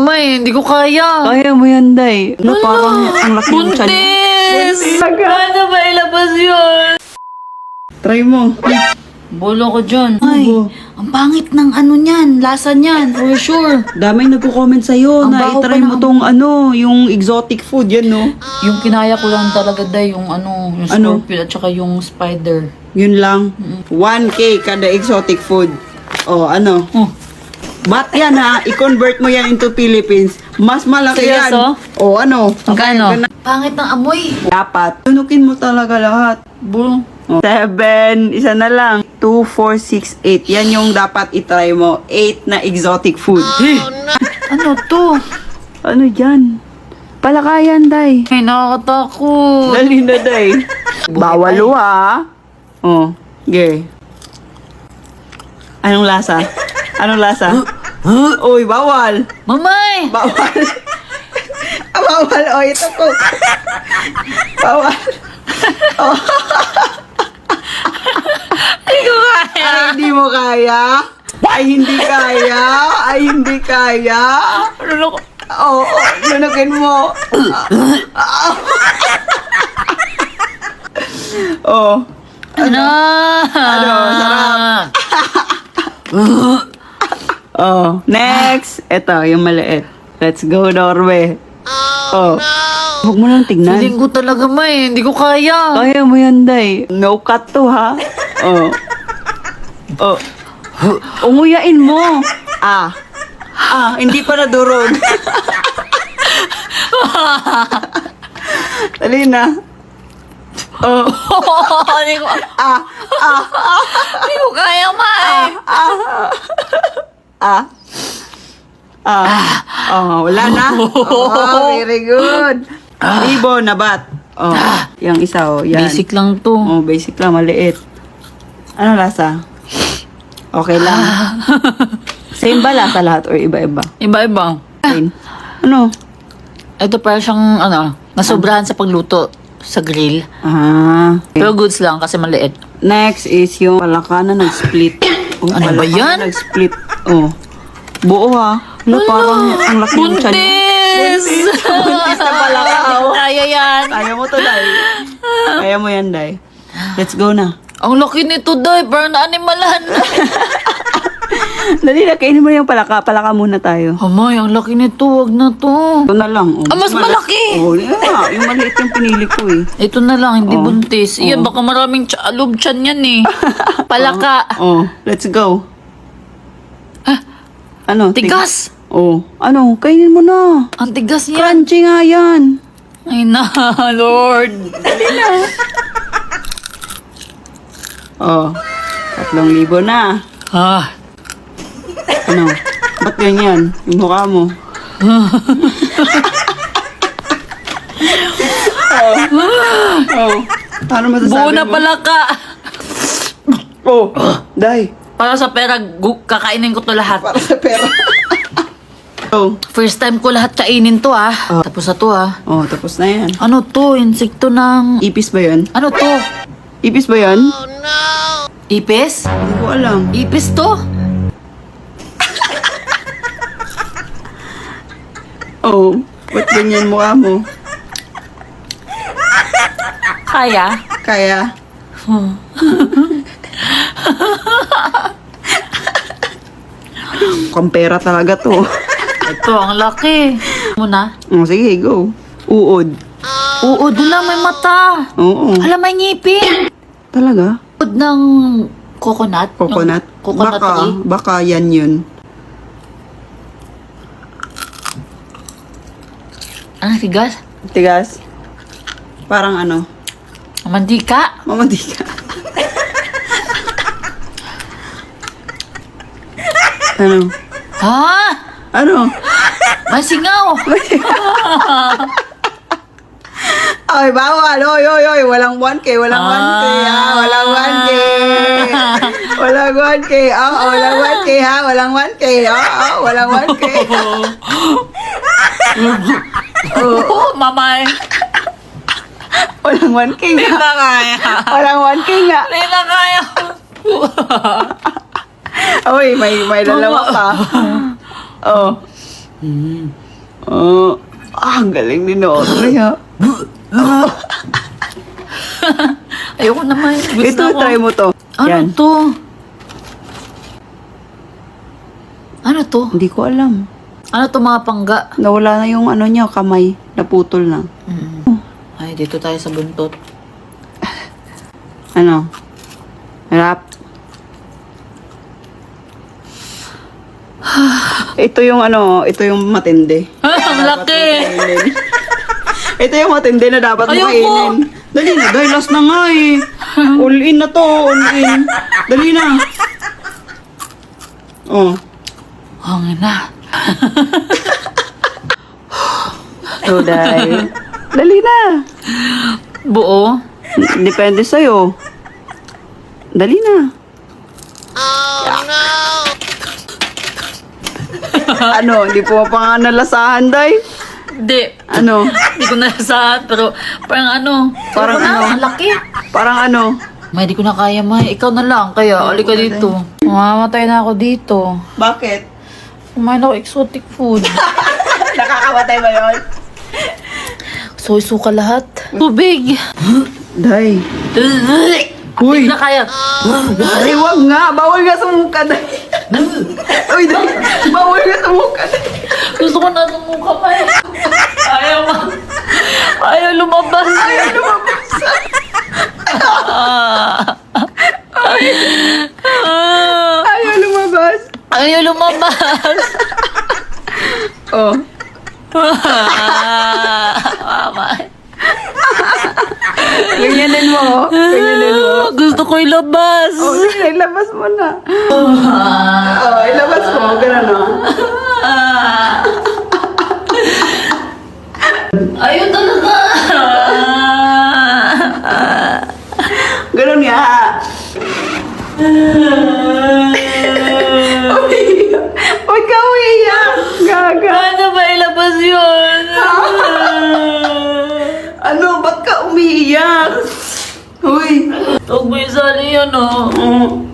ma eh. Hindi ko kaya. Kaya mo yan, Day. Parang ang laki ng tiyan. Buntis! Buntis. Paano ba ilabas yun? Try mo. Bolo ko dyan. Ay, Ang pangit ng ano niyan. Lasa niyan. For sure. damay nagko-comment sa'yo Ang na baho itry pa mo ng- tong yung exotic food, yan, no? Yung kinaya ko lang talaga day. Yung yung Ano? scorpion at saka yung spider. Yun lang. 1K kada exotic food. Oh, ano? Oh. Ba't yan, ha? I-convert mo yan into Philippines. Mas malaki yan. Seryoso? Oh, ano? Magkano? Pangit ng amoy. Dapat. Tunukin mo talaga lahat. Bro. 7, isa na lang. 2, 4, 6, 8. Yan yung dapat itry mo. 8 na exotic food. Ano to? Ano yan? Palakayan, Day. Ay, nakakatakot. Dali na, Day. Bawal, ha? Oh, okay. Anong lasa? Anong lasa? Uy, bawal. Mamay! Bawal. Bawal. Oh, ito po. Bawal. Oh. Hindi ko kaya. Ay, hindi mo kaya? Ay, hindi kaya? Ay, hindi kaya? Ano ko? Oo, lunukin mo. Oh. Ano? Ano? Sarap. Oh, next. Ito, yung maliit. Let's go, Norway. Oh. Huwag mo lang tignan. Feeling ko talaga may. Hindi ko kaya. Kaya mo yan, Day. No cut to, ha? Oh. Oh. Unguyain mo. Ah. Ah, hindi pa nadurog. Dali na. Oh. Hindi ko, Ah. Ah. hindi ko kaya, may. Ah. Ah. Oh, wala na. Oh, very good. Ibon na bat. Oh, yung isa, oh, yan. Basic lang to. Oh, basic lang, maliit. Ano lasa? Okay lang. Same ba lasa lahat or iba-iba? Iba-iba. Fine. Ano? Ito para siyang, nasobrahan sa pagluto sa grill. Ah. Okay. Pero goods lang kasi maliit. Next is yung palaka na nag-split. Oh, Ano ba palaka yan? na nag-split. Oh. Buo, ha? Wala, parang ang laki ng tiyan. Buntis! Buntis na palaka. Hindi ko kaya yan. Kaya mo to, Day. Kaya mo yan, Day. Let's go na. Ang laki nito, Day. Parang naanimalan. Dali na, kainin mo yung palaka. Palaka muna tayo. Amay, ang laki nito. Wag na to. Ito na lang. Oh. Ah, mas malaki. Oh, yeah. Yung maliit yung pinili ko, eh. Ito na lang, hindi Oh. buntis. Iyan, baka maraming loob tiyan yan eh. Palaka. Oh, let's go. Ano? Tigas. Oh, ano? Kainin mo na. Ang tigas yan. Crunchy nga yan. Ay na, Lord. Oh, 3,000 na. Ah, Ano? Ba't ganyan? Yung mukha mo. Oh. Paano masasabi buo na mo? palaka. Oh, Day. Para sa pera, kakainin ko to lahat. Para sa pera. Oh. First time ko lahat kainin to Tapos na to Oh, tapos na yan. Ano to? Insekto ng... Ipis ba yun? Ano to? Ipis ba yun? Ipis? Hindi ko alam. Ipis to? Oh, ba't ganyan mukha mo? Kaya? Kaya? Kampera talaga to. Ito, ang laki. Muna. Oh, sige, go. Uod. Oo, doon lang may mata. Oo. Alam, may ngipin. Talaga? Uod ng coconut. Coconut? Yung coconut Baka, tree. baka yan yun. Ang tigas. Tigas. Parang ano? Mantika. Mamantika. Ano? Ha? Ano? May singaw. Ay, bawal. Oy, oy, oy. Walang 1K. Walang 1K, ha? Walang 1K. Walang 1K. Oh, walang 1K, ha? Walang 1K. Oh, walang 1K. Oo, mamay. Walang 1K Hindi nga. na kaya. Walang 1K nga. Hindi na kaya. Uy, may dalawa pa. Oh. Ang galing ni Audrey, ha? Ayoko naman. Gusto Ito, ko. try mo to. Ano Yan. to? Ano to? Hindi ko alam. Ano to mga pangga? Nawala na yung ano niya, kamay. Naputol na. Ay, dito tayo sa buntot. Ano? Harap. Ito yung ano, ito yung matindi. Ang laki! Ito yung matindi na dapat mo Ayoko. kainin. Dali na, dahil last na nga eh. All in na to, all in. Dali na. Oh. Hangin na. So, dahil. Dali na. Buo? Depende sa'yo. Dali na. Ano, hindi po pa nga nalasahan, day? Hindi. Ano? Hindi ko nasasahan, pero parang ano. Parang ano? Ang laki. Parang ano? May, di ko na kaya, May. Ikaw na lang. Kaya, alika dito. Mamamatay na ako dito. Bakit? Kumain ako exotic food. Nakakamatay ba yun? So, isuka lahat. Tubig. Day. Hindi ko na kaya. Ay, wag nga. Bawal nga sumuka, day. Uy, day. Bawal nga sumuka, day. Gusto ko na sumuka, May. Ayaw ma. Ayaw lumabas. Ayaw lumabas. Ayaw lumabas. Ayaw lumabas. Oh. Mama. Ganyanin mo. Ganyanin mo. Gusto ko ilabas. Oh, sige, ilabas mo na. Oh, ilabas mo. Ganun, oh. Ayaw talaga. Ganun nga. Huwag ka umiiyak. Gaga. Paano ba ilabas yun? Ano? Ba't ka umiiyak? Uy. Huwag mo isali yan, oh. Mm.